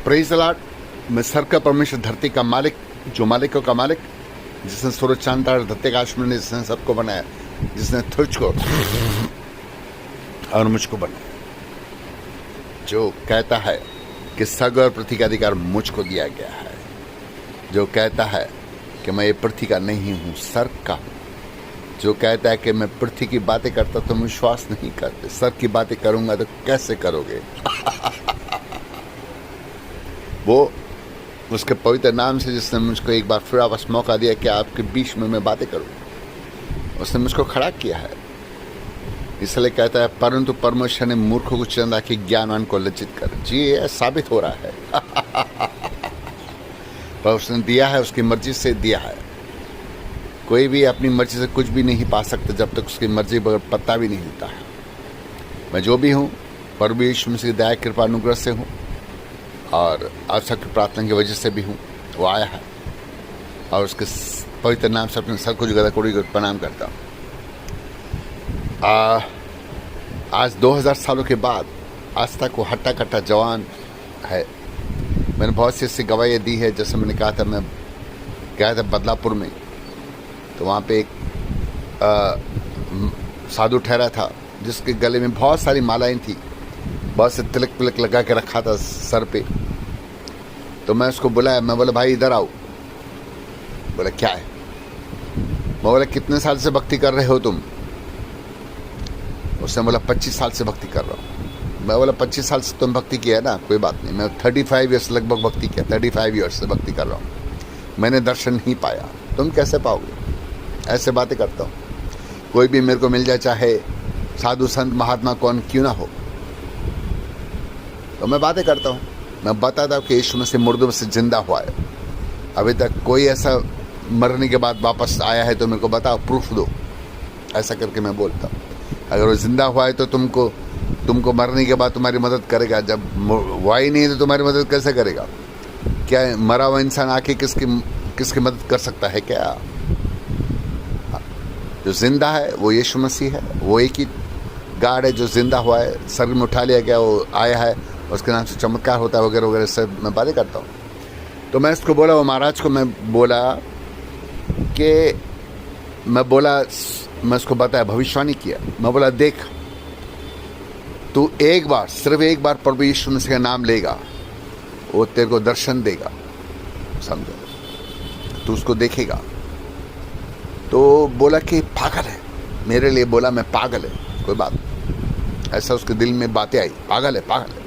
Praise the Lord. मैं sir का परमेश्वर, धरती का मालिक, जो मालिकों का मालिक, जिसने सूरज चांद तारे धरती का आकाश में, जिसने सबको बनाया, जिसने तुझको और मुझको बनाया, जो कहता है कि स्वर्ग और पृथ्वी का अधिकार मुझको दिया गया है, जो कहता है कि मैं ये पृथ्वी का नहीं हूँ, स्वर्ग का हूँ, जो कहता है कि मैं पृथ्वी की बातें करता तो विश्वास नहीं करते, स्वर्ग की बातें करूंगा तो कैसे करोगे। वो उसके पवित्र नाम से, जिसने मुझको एक बार फिर वापस मौका दिया कि आपके बीच में मैं बातें करूं, उसने मुझको खड़ा किया है। इसलिए कहता है, परंतु परमेश्वर ने मूर्खों को चंदा कि ज्ञानवान को लज्जित कर। जी, ये साबित हो रहा है। पर उसने दिया है, उसकी मर्जी से दिया है। कोई भी अपनी मर्जी से कुछ भी नहीं पा सकता जब तक उसकी मर्जी बगैर पत्ता भी नहीं हिलता है। मैं जो भी हूँ प्रभु यीशु मसीह की दया कृपा अनुग्रह से हूँ, और आप सबकी प्रार्थना की वजह से भी हूँ। वो आया है और उसके पवित्र नाम से अपने सर को गदा कोड़ी को प्रणाम करता हूँ। आज 2000 सालों के बाद आज तक वो हट्टा कट्टा जवान है। मैंने बहुत सी ऐसी गवाहियाँ दी है। जैसे मैंने कहा था, मैं गया था बदलापुर में, तो वहाँ पे एक साधु ठहरा था जिसके गले में बहुत सारी मालाएं थी, बहुत से तिलक पिलक लगा के रखा था सर पे। तो मैं उसको बुलाया, मैं बोला, भाई इधर आओ। बोला, क्या है? मैं बोला, कितने साल से भक्ति कर रहे हो तुम? उसने बोला, 25 साल से भक्ति कर रहा हूँ। मैं बोला, 25 साल से तुम भक्ति किया है ना, कोई बात नहीं। मैं 35 ईयर्स लगभग भक्ति किया, 35 ईयर्स से भक्ति कर रहा हूँ। मैंने दर्शन नहीं पाया, तुम कैसे पाओगे? ऐसे बातें करता हूँ। कोई भी मेरे को मिल जाए, चाहे साधु संत महात्मा कौन क्यों ना हो, तो मैं बातें करता हूँ। मैं बताता हूँ कि यीशु मसीह मुर्दों से जिंदा हुआ है। अभी तक कोई ऐसा मरने के बाद वापस आया है तो मेरे को बताओ, प्रूफ दो। ऐसा करके मैं बोलता हूँ। अगर वो जिंदा हुआ है तो तुमको मरने के बाद तुम्हारी मदद करेगा, जब हुआ ही नहीं तो तुम्हारी मदद कैसे करेगा? क्या मरा हुआ इंसान आके किसकी मदद कर सकता है क्या? जो जिंदा है वो यीशु मसीह है। वो एक ही गार्ड है जो जिंदा हुआ है, शरीर में उठा लिया गया, वो आया है, उसके नाम से चमत्कार होता है वगैरह वगैरह। सब मैं बातें करता हूँ। तो मैं इसको बोला, वो महाराज को मैं बोला कि मैं उसको बताया, भविष्यवाणी किया। मैं बोला, देख, तू एक बार, सिर्फ एक बार प्रभु यीशु मसीह का नाम लेगा, वो तेरे को दर्शन देगा, समझो, तू उसको देखेगा। तो बोला कि पागल है, मेरे लिए बोला मैं पागल है, कोई बात नहीं। ऐसा उसके दिल में बातें आई, पागल है, पागल है।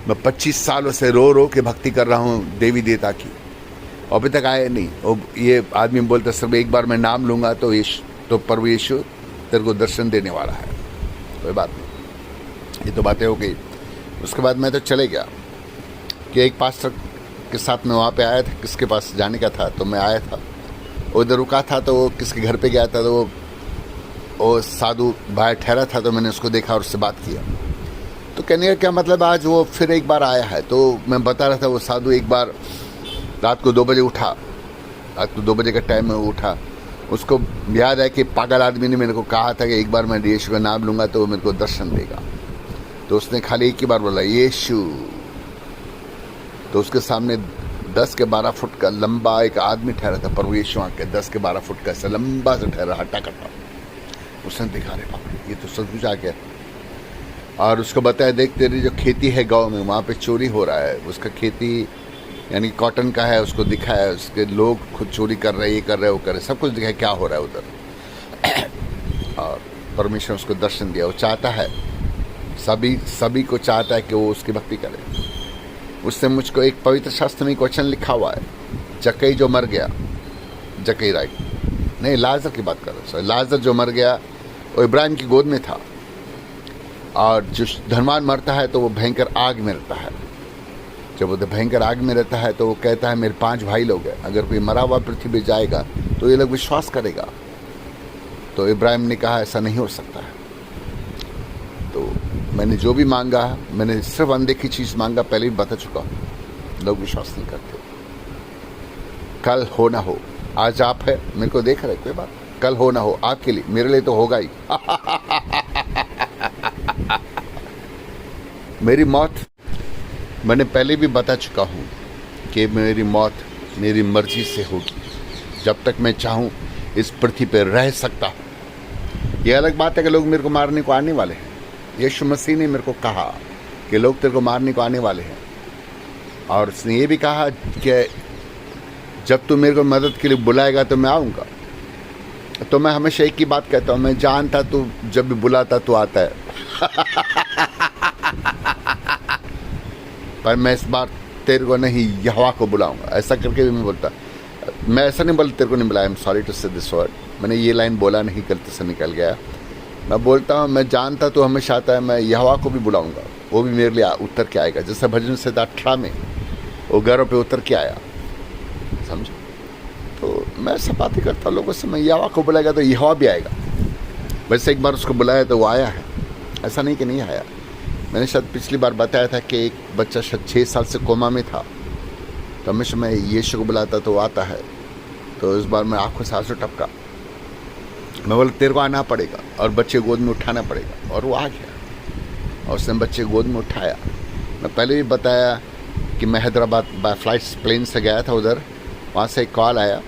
मैं 25 सालों से रो के भक्ति कर रहा हूँ देवी देवता की, अभी तक आए नहीं। और ये आदमी बोलता, सिर्फ एक बार मैं नाम लूँगा तो प्रभु यीशु तेरे को दर्शन देने वाला है, कोई बात नहीं। ये तो बातें हो गई। उसके बाद मैं तो चले गया कि एक पास्टर के साथ मैं वहाँ पे आया था, किसके पास जाने का था, तो मैं आया था, उधर रुका था, तो वो किसके घर पे गया था, तो वो साधु बाहर ठहरा था, तो मैंने उसको देखा और उससे बात किया। तो कहने का क्या मतलब, आज वो फिर एक बार आया है। तो मैं बता रहा था, वो साधु एक बार रात को 2 बजे उठा, रात को 2 बजे का टाइम में उठा। उसको याद है कि पागल आदमी ने मेरे को कहा था कि एक बार मैं यीशु का नाम लूँगा तो वो मेरे को दर्शन देगा। तो उसने खाली एक ही बार बोला, यीशु। तो उसके सामने 10 के 12 फुट का लंबा एक आदमी ठहरा था, प्रभु यीशु आके 10 के 12 फुट का ऐसा लंबा से ठहरा, हट्टा कट्टा। उसने देखा, रे बाप, ये तो सचमुच आ गया। और उसको बताया, देख, तेरी जो खेती है गांव में, वहाँ पे चोरी हो रहा है। उसका खेती यानी कॉटन का है, उसको दिखाया, उसके लोग खुद चोरी कर रहे हैं, ये कर रहे हैं, वो कर रहे हैं, सब कुछ दिखाया क्या हो रहा है उधर। और परमेश्वर उसको दर्शन दिया। वो चाहता है, सभी को चाहता है कि वो उसकी भक्ति करे। उससे मुझको एक पवित्र शास्त्र में एक वचन लिखा हुआ है, जक्कई जो मर गया, जक्कई राइट नहीं, लाजर की बात कर रहा हूँ। लाजर जो मर गया वो इब्राहिम की गोद में था। और जो धनवान मरता है तो वो भयंकर आग में रहता है। जब वो भयंकर आग में रहता है तो वो कहता है, मेरे 5 भाई लोग हैं, अगर कोई मरा हुआ पृथ्वी पे जाएगा तो ये लोग विश्वास करेगा। तो इब्राहिम ने कहा, ऐसा नहीं हो सकता है। तो मैंने जो भी मांगा, मैंने सिर्फ अनदेखी चीज़ मांगा, पहले भी बता चुका हूँ, लोग विश्वास नहीं करते। कल हो ना हो, आज आप है, मेरे को देख रहे, कोई बात, कल हो ना हो आपके लिए, मेरे लिए तो होगा ही। मेरी मौत मैंने पहले भी बता चुका हूँ कि मेरी मौत मेरी मर्जी से होगी, जब तक मैं चाहूँ इस पृथ्वी पर रह सकता हूँ। ये अलग बात है कि लोग मेरे को मारने को आने वाले हैं। यीशु मसीह ने मेरे को कहा कि लोग तेरे को मारने को आने वाले हैं, और उसने ये भी कहा कि जब तू मेरे को मदद के लिए बुलाएगा तो मैं आऊँगा। तो मैं हमेशा एक ही बात कहता हूँ, मैं जानता तू जब भी बुलाता तू आता है पर मैं इस बार तेरे को नहीं, यहोवा को बुलाऊंगा। ऐसा करके भी मैं बोलता, मैं ऐसा नहीं बोलता तेरे को नहीं बुलाया, आई एम सॉरी टू से दिस वर्ड, मैंने ये लाइन बोला नहीं, गलती से निकल गया। मैं बोलता हूँ मैं जानता तू हमेशा आता है, मैं यहोवा को भी बुलाऊंगा, वो भी मेरे लिए उतर के आएगा। जैसे भजन से 18 में वो घरों पे उतर के आया, समझो। तो मैं ऐसा बातें करता लोगों से, मैं यहोवा को बुलाएगा तो यहोवा भी आएगा। वैसे एक बार उसको बुलाया तो वो आया है, ऐसा नहीं कि नहीं आया। मैंने शायद पिछली बार बताया था कि एक बच्चा शायद 6 साल से कोमा में था, तो हमेशा मैं यीशु को बुलाता तो वो आता है। तो इस बार मैं आंखों से आंसू टपका, मैं बोला तेरे को आना पड़ेगा और बच्चे गोद में उठाना पड़ेगा, और वो आ गया और उसने बच्चे गोद में उठाया। मैं पहले भी बताया कि मैं हैदराबाद बाय फ्लाइट प्लेन से गया था उधर, वहाँ से एक कॉल आया,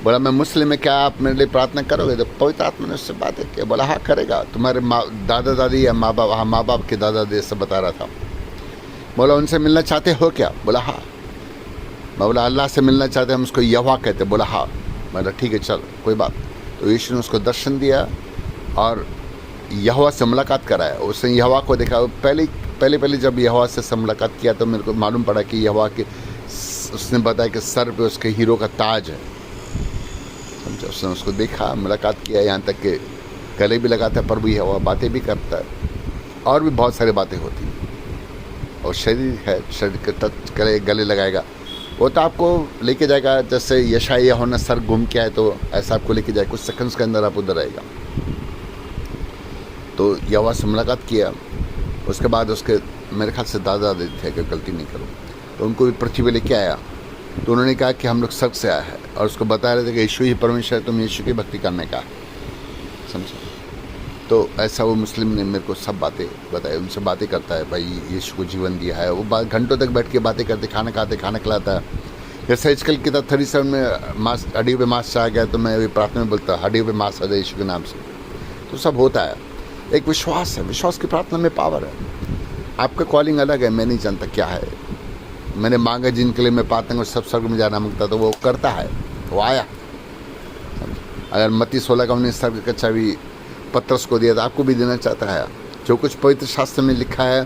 बोला मैं मुस्लिम है, क्या आप मेरे लिए प्रार्थना करोगे? तो पवित्र आत्मा ने उससे बातें की, बोला हाँ करेगा। तुम्हारे दादा दादी या माँ बाप, हाँ माँ बाप के दादा दादी सब बता रहा था। बोला उनसे मिलना चाहते हो क्या? बोला हाँ। मैं बोला अल्लाह से मिलना चाहते हैं, हम उसको यहोवा कहते। बोला हाँ। बोला ठीक है चल कोई बात। तो यीशु ने उसको दर्शन दिया और यहोवा से मुलाकात कराया। उसने यहोवा को देखा। पहले जब यहोवा से मुलाकात किया तो मेरे को मालूम पड़ा कि यहोवा के, उसने बताया कि सर पे उसके हीरो का ताज है, समझा। उसने उसको देखा, मुलाकात किया, यहाँ तक कि गले भी लगाता है प्रभु यहोवा, बातें भी करता है, और भी बहुत सारी बातें होती हैं। और शरीर है, शरीर के तत्व गले लगाएगा, वो तो आपको लेके जाएगा। जैसे यशाया होना सर घूम के आए तो ऐसा आपको लेके जाए, कुछ सेकंड्स के अंदर आप उधर आएगा। तो यहोवा से मुलाकात किया। उसके बाद उसके मेरे ख्याल से दादा दादी थे, अगर गलती नहीं करूँ, तो उनको भी पृथ्वी पे लेके आया। तो उन्होंने कहा कि हम लोग स्वर्ग से आए हैं, और उसको बता रहे थे कि यीशु ही परमेश्वर है, तुम यीशु की भक्ति करने का, समझे। तो ऐसा वो मुस्लिम ने मेरे को सब बातें बताई, उनसे बातें करता है, भाई यीशु को जीवन दिया है। वो घंटों तक बैठ के बातें करते, खाना खाते, खाना खिलाता है। जैसे आजकल की 37 में मास हड्डियों पे मांस आ गया, तो मैं अभी प्रार्थना में बोलता हड्डियों पे मांस आ जाए यीशु के नाम से। तो सब होता है, एक विश्वास है, विश्वास की प्रार्थना में पावर है। आपका कॉलिंग अलग है, मैं नहीं जानता क्या है। मैंने मांगा जिनके लिए मैं प्रार्थना को सब स्वर्ग में जाना मांगता, तो वो करता है, वो आया। अगर मत्ती 16 का उन्हें स्वर्ग का चाबी पत्रस को दिया था, आपको भी देना चाहता है। जो कुछ पवित्र शास्त्र में लिखा है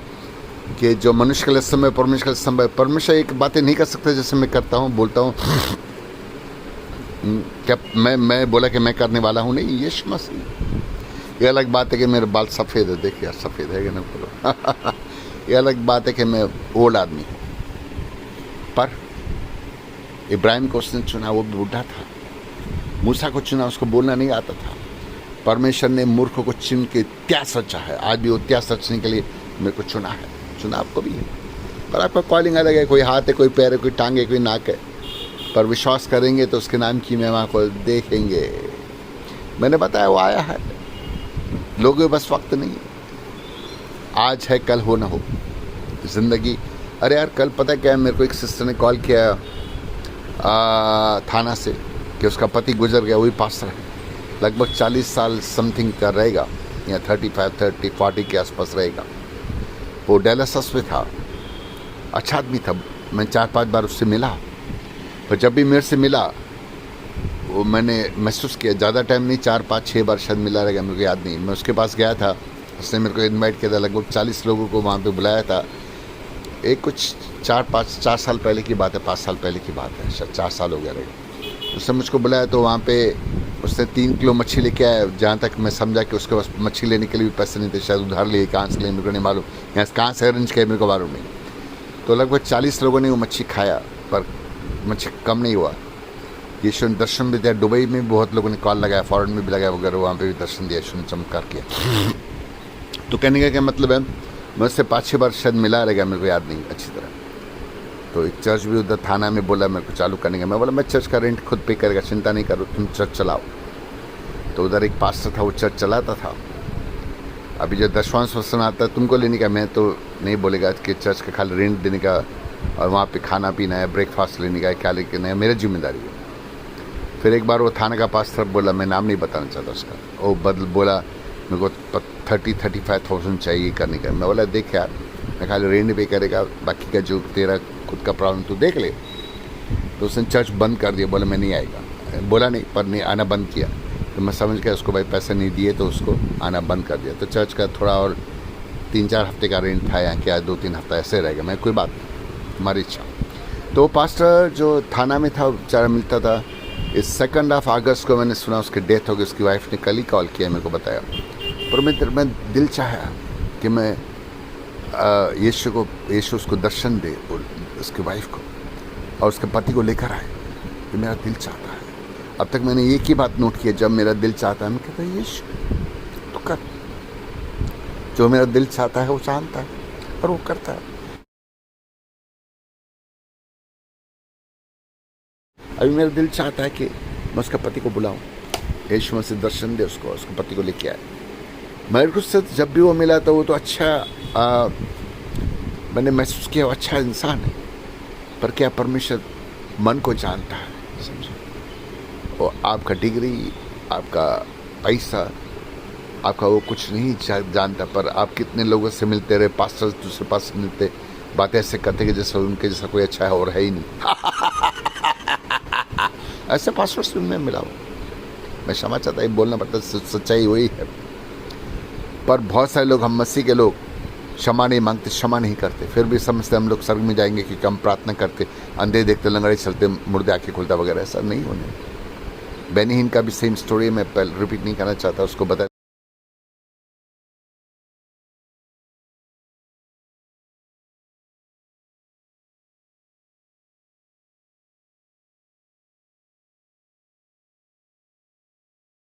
कि जो मनुष्य के लिए समय, परमेश्वर के लिए समय, परमेश्वर एक बातें नहीं कर सकते जैसे मैं करता हूँ, बोलता हूँ। क्या मैं बोला कि मैं करने वाला हूँ? नहीं, यीशु मसीह। ये अलग बात है कि मेरे बाल सफ़ेद है, देखिए यार सफ़ेद है कि ना बोलो। ये अलग बात है कि मैं ओल्ड आदमी हूँ, पर इब्राहिम को उसने चुना, वो बूढ़ा था। मूसा को चुना, उसको बोलना नहीं आता था। परमेश्वर ने मूर्खों को चुन के इतिहास रचा है। आज भी वो इतिहास रचने के लिए मेरे को चुना है, चुना आपको भी है। पर आपका कॉलिंग अलग है, कोई हाथ है, कोई पैर है, कोई टांग है, कोई नाक है, पर विश्वास करेंगे तो उसके नाम की महिमा को देखेंगे। मैंने बताया वो आया है, लोगों के बस वक्त नहीं है। आज है कल हो ना हो जिंदगी। अरे यार कल पता क्या है, मेरे को एक सिस्टर ने कॉल किया थाना से कि उसका पति गुजर गया, वही पास्टर है, लगभग 40 साल समथिंग का रहेगा, या 35, 40 के आसपास रहेगा। वो डायलिसिस में था, अच्छा आदमी था। मैं 4-5 बार उससे मिला, पर जब भी मेरे से मिला वो मैंने महसूस किया, ज़्यादा टाइम नहीं, 4-5-6 बार शायद मिला रहेगा, मेरे को याद नहीं। मैं उसके पास गया था, उसने मेरे को इनवाइट किया था, लगभग 40 लोगों को वहाँ पे बुलाया था। एक कुछ 4 साल पहले की बात है, 5 साल पहले की बात है, शायद 4 साल हो गया रहेगा। उसने मुझको बुलाया, तो वहाँ पे उसने 3 किलो मच्छी लेके आया। जहाँ तक मैं समझा कि उसके पास मच्छी लेने के लिए भी पैसे नहीं थे, शायद उधार लिए, कहाँ से लिए मेरे को नहीं मालूम, यहाँ कहाँ से अरेंज किया मेरे को मालूम नहीं। तो लगभग 40 लोगों ने वो मच्छी खाया, पर मच्छी कम नहीं हुआ। यीशु ने दर्शन भी दिया। दुबई में भी बहुत लोगों ने कॉल लगाया, फॉरेन में भी लगाया वगैरह, वहाँ पे भी दर्शन दिया, यीशु ने चमत्कार किया। तो कहने का क्या मतलब है, मैं उससे 5-6 बार शायद मिला रहेगा, मेरे को याद नहीं अच्छी तरह। तो एक चर्च भी उधर थाना में बोला मेरे को चालू करने का। मैं बोला मैं चर्च का रेंट खुद पे करेगा, चिंता नहीं करो, तुम चर्च चलाओ। तो उधर एक पास्टर था, वो चर्च चलाता था। अभी जो दशवांश वसन आता है तुमको लेने का, मैं तो नहीं बोलेगा कि चर्च का खाली रेंट देने का और वहाँ पे खाना पीना है, ब्रेकफास्ट लेने का है, क्या लेके है, मेरी जिम्मेदारी है। फिर एक बार वो थाने का पास्टर बोला, मैं नाम नहीं बताना चाहता उसका, वो बोला मेरे को 30-35,000 चाहिए करने का। मैं बोला देख यार, मैं खाली रेंट पे करेगा, बाकी का जो तेरा खुद का प्रॉब्लम तू देख ले। तो उसने चर्च बंद कर दिया, बोला मैं नहीं आएगा, बोला नहीं पर नहीं आना बंद किया। तो मैं समझ गया उसको भाई पैसे नहीं दिए तो उसको आना बंद कर दिया। तो चर्च का थोड़ा और 3-4 हफ्ते का रेंट था, यहाँ क्या 2-3 हफ्ता ऐसे रह गया। मैं कोई बात नहीं, हमारी इच्छा। तो पास्टर जो थाना में था बेचारा मिलता था। इस 2 अगस्त को मैंने सुना उसकी डेथ हो गई। उसकी वाइफ ने कल ही कॉल किया, मेरे को बताया। पर मैं दिल चाहा कि मैं यीशु उसको दर्शन दे, उसकी वाइफ को और उसके पति को लेकर आए। तो मेरा दिल चाहता है। अब तक मैंने एक ही बात नोट किया, जब मेरा दिल चाहता है मैं कहता है यीशु तो कर, जो मेरा दिल चाहता है वो जानता है और वो करता है। अभी मेरा दिल चाहता है कि मैं उसका पति को बुलाऊं, यीशु मसीह दर्शन दे उसको, उसके पति को लेके आए। मेरे को से जब भी वो मिला तो वो तो अच्छा मैंने महसूस किया वो अच्छा इंसान है। पर क्या परमेश्वर मन को जानता है, समझो। वो आपका डिग्री, आपका पैसा, आपका वो कुछ नहीं जानता। पर आप कितने लोगों से मिलते रहे, पास्टर दूसरे पास मिलते, बातें ऐसे करते कि जैसे उनके जैसा कोई अच्छा है और है ही नहीं। ऐसे पास्टर से मैं मिला हूँ। मैं क्षमा चाहता, ये बोलना पड़ता, सच्चाई वही है। पर बहुत सारे लोग, हम मसीह के लोग, क्षमा नहीं मांगते, क्षमा नहीं करते, फिर भी समझते हम लोग स्वर्ग में जाएंगे क्योंकि हम प्रार्थना करते, अंधे देखते, लंगड़े चलते, मुर्दे आँखें खुलता वगैरह। ऐसा नहीं होने। बेनी हिन का भी सेम स्टोरी मैं रिपीट नहीं करना चाहता, उसको बता